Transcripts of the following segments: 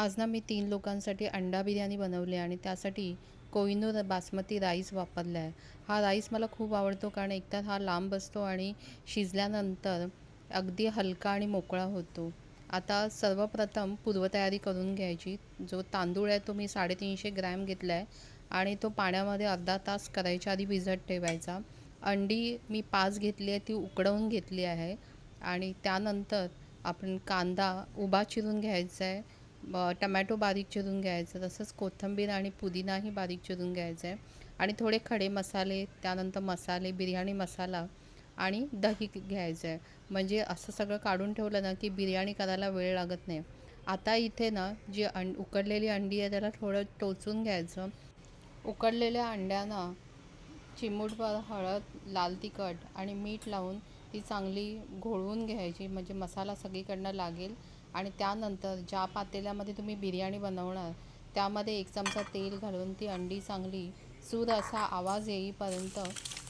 आज ना मी 3 लोकांसाठी अंडा बिर्याणी बनवली आणि त्यासाठी कोहिनूर बासमती राईस वापरला आहे. हा राईस मला खूप आवडतो कारण एकतर हा लांब असतो आणि शिजल्यानंतर अगदी हलका आणि मोकळा होतो. आता सर्वप्रथम पूर्वतयारी करून घ्यायची. जो तांदूळ आहे तो मी 350 ग्रॅम घेतला आहे आणि तो पाण्यामध्ये अर्धा तास करायच्या आधी भिजत ठेवायचा. अंडी मी 5 घेतली आहे, ती उकडवून घेतली आहे आणि त्यानंतर आपण कांदा उभा चिरून घ्यायचा आहे. टमॅटो बारीक चिरून घ्यायचं, तसंच कोथिंबीर आणि पुदिनाही बारीक चिरून घ्यायचं आहे आणि थोडे खडे मसाले, त्यानंतर मसाले, बिर्याणी मसाला आणि दही घ्यायचं आहे. म्हणजे असं सगळं काढून ठेवलं ना की बिर्याणी करायला वेळ लागत नाही. आता इथे ना जी उकडलेली अंडी आहे त्याला थोडं टोचून घ्यायचं. उकडलेल्या अंड्यांना चिमूटभर हळद, लाल तिखट आणि मीठ लावून ती चांगली घोळवून घ्यायची, म्हणजे मसाला सगळीकडनं लागेल. आणि त्यानंतर ज्या पातेल्यामध्ये तुम्ही बिर्याणी बनवणार त्यामध्ये 1 चमचा तेल घालून ती अंडी चांगली सूर असा आवाज येईपर्यंत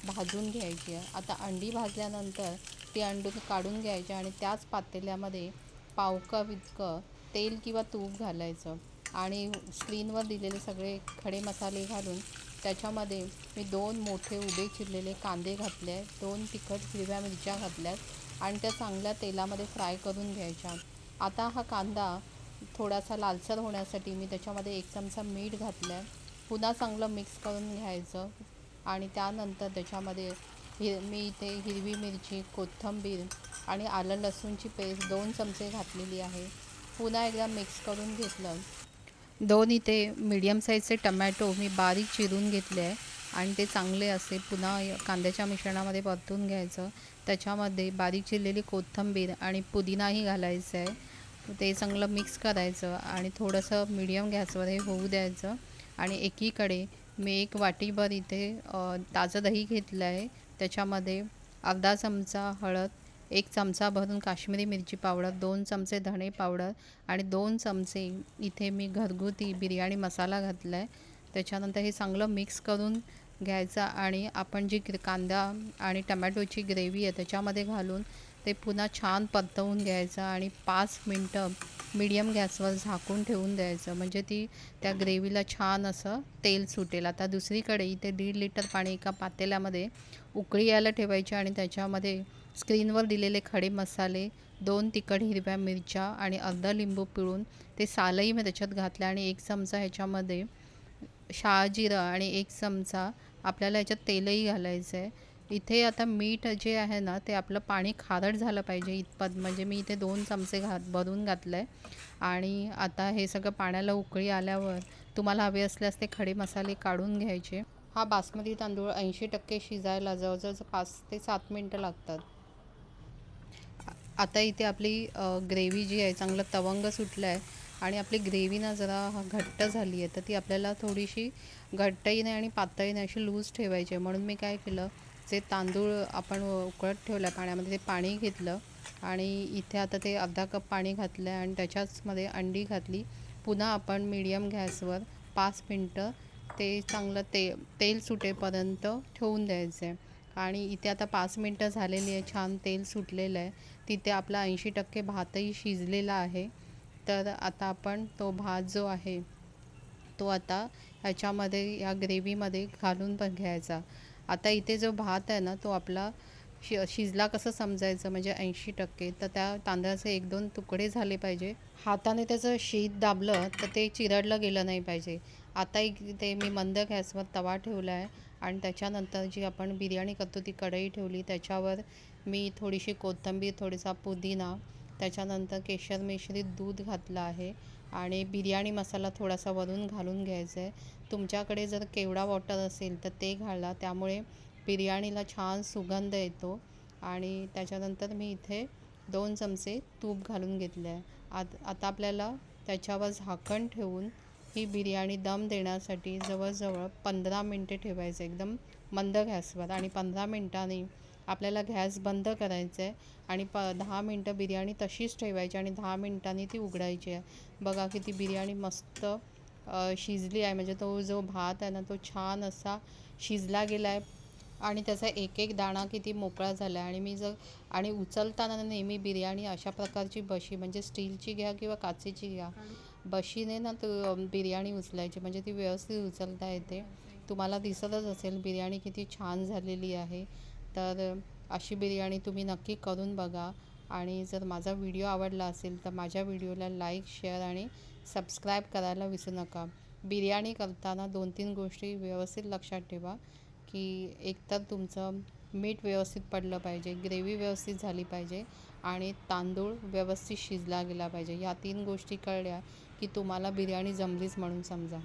भाजून घ्यायची आहे. आता अंडी भाजल्यानंतर ती अंडी काढून घ्यायची आणि त्याच पातेल्यामध्ये पाव कप इतकं तेल किंवा तूप घालायचं आणि स्क्रीनवर दिलेले सगळे खडे मसाले घालून त्याच्यामध्ये मी 2 मोठे उभे चिरलेले कांदे घातले आहेत, 2 तिखट हिरव्या मिरच्या घातल्यात आणि त्या चांगल्या तेलामध्ये फ्राय करून घ्यायच्या. आता हा कांदा थोडासा लालसर होण्यासाठी मी त्याच्यामध्ये 1 चमचा मीठ घातलं आहे. पुन्हा चांगलं मिक्स करून घ्यायचं आणि त्यानंतर त्याच्यामध्ये मी इथे हिरवी मिरची, कोथिंबीर आणि आलं लसूणची पेस्ट 2 चमचे घातलेली आहे. पुन्हा एकदा मिक्स करून घेतलं. 2 इथे मीडियम साईजचे टमॅटो मी बारीक चिरून घेतले आहे आणि ते चांगले असे पुन्हा कांद्याच्या मिश्रणामध्ये परतून घ्यायचं. त्याच्यामध्ये बारीक चिरलेली कोथिंबीर आणि पुदिनाही घालायचं आहे. ते चांगलं मिक्स करायचं आणि थोडंसं मीडियम गॅसवर हे होऊ द्यायचं. आणि एकीकडे मी 1 वाटीभर इथे ताजं दही घेतलं आहे. त्याच्यामध्ये अर्धा चमचा हळद, 1 चमचा भरून काश्मीरी मिरची पावडर, 2 चमचे धणे पावडर आणि 2 चमचे इथे मी घरगुती बिर्याणी मसाला घातला आहे. त्याच्यानंतर हे चांगलं मिक्स करून घ्यायचं आणि आपण जी कांदा आणि टमॅटोची ग्रेव्ही आहे त्याच्यामध्ये घालून ते पुन्हा छान परतवून घ्यायचं आणि 5 मिनटं मीडियम गॅसवर झाकून ठेवून द्यायचं, म्हणजे त्या ग्रेव्हीला छान असं तेल सुटेल. आता दुसरीकडे इथे 1.5 लिटर पाणी एका पातेल्यामध्ये उकळी यायला ठेवायची आणि त्याच्यामध्ये स्क्रीनवर दिलेले खडे मसाले, 2 तिखट हिरव्या मिरच्या आणि अर्धा लिंबू पिळून ते सालही मी त्याच्यात घातलं आणि 1 चमचा ह्याच्यामध्ये शहाजिरं आणि 1 चमचा आपल्याला ह्याच्यात तेलही घालायचं आहे. इथे आता मीठ जे आहे ना ते आपलं पाणी खारट झालं पाहिजे इतपत, म्हणजे मी इथे 2 चमचे भरून घातलं आहे. आणि आता हे सगळं पाण्याला उकळी आल्यावर तुम्हाला हवे असल्यास ते खडे मसाले काढून घ्यायचे. हा बासमती तांदूळ 80% शिजायला जवळजवळ 5 ते 7 मिनटं लागतात. आता इथे आपली ग्रेव्ही जी आहे चांगलं तवंग सुटलं आहे आणि आपली ग्रेव्ही ना जरा घट्ट झाली आहे, तर ती आपल्याला थोडीशी घट्टही नाही आणि पातळही नाही, अशी लूज ठेवायची आहे. म्हणून मी काय केलं, जे तांदूळ आपण उकळत ठेवलं आहे पाण्यामध्ये ते पाणी घेतलं आणि इथे आता ते अर्धा कप पाणी घातलं आहे आणि त्याच्याचमध्ये अंडी घातली. पुन्हा आपण मीडियम गॅसवर 5 मिनटं ते चांगलं तेल सुटेपर्यंत ठेवून द्यायचं आहे. आणि इथे आता 5 मिनटं झालेली आहे, छान तेल सुटलेलं आहे. तिथे आपला 80% भातही शिजलेला आहे. तर आता आपण तो भात जो आहे तो आता ह्याच्यामध्ये या ग्रेव्हीमध्ये घालून पण घ्यायचा. आता इथे जो भात आहे ना तो आपला शिजला कसं समजायचं, म्हणजे 80%, तर त्या तांदळाचे 1-2 तुकडे झाले पाहिजे. हाताने त्याचं शीत दाबलं तर ते चिरडलं गेलं नाही पाहिजे. आता ते मी मंद गॅसवर तवा ठेवला आहे आणि त्याच्यानंतर जी आपण बिर्याणी करतो ती कढई ठेवली. त्याच्यावर मी थोडीशी कोथिंबीर, थोडासा पुदिना, त्याच्यानंतर केशर मिश्रित दूध घातलं आहे आणि बिर्याणी मसाला थोडासा वरून घालून घ्यायचा आहे. तुमच्याकडे जर केवडा वॉटर असेल तर ते घाला, त्यामुळे बिर्याणीला छान सुगंध येतो. आणि त्याच्यानंतर मी इथे 2 चमचे तूप घालून घेतले आहे. आता आपल्याला त्याच्यावर झाकण ठेवून ही बिर्याणी दम देण्यासाठी जवळजवळ 15 मिनटे ठेवायचं, एकदम मंद गॅसवर. आणि 15 मिनटांनी आपल्याला गॅस बंद करायचं आहे आणि 10 मिनटं बिर्याणी तशीच ठेवायची आणि 10 मिनटांनी ती उघडायची आहे. बघा किती बिर्याणी मस्त शिजली आहे, म्हणजे तो जो भात आहे ना तो छान असा शिजला गेला आहे आणि त्याचा एक एक दाणा किती मोकळा झाला आहे. आणि उचलताना नेहमी बिर्याणी अशा प्रकारची बशी, म्हणजे स्टीलची घ्या किंवा काचेची घ्या, बशीने ना बिर्याणी उचलायची, म्हणजे ती व्यवस्थित उचलता येते. तुम्हाला दिसतच असेल बिर्याणी किती छान झालेली आहे. तर अशी बिर्याणी तुम्ही नक्की करून बघा. आणि जर माझा व्हिडिओ आवडला असेल तर माझ्या व्हिडिओला लाईक, शेअर आणि सबस्क्राईब करायला विसरू नका. बिर्याणी करताना 2-3 गोष्टी व्यवस्थित लक्षात ठेवा, की एकतर तुमचं मीठ व्यवस्थित पडलं पाहिजे, ग्रेव्ही व्यवस्थित झाली पाहिजे आणि तांदूळ व्यवस्थित शिजला गेला पाहिजे. या 3 गोष्टी कळल्या की तुम्हाला बिर्याणी जमलीच म्हणून समजा.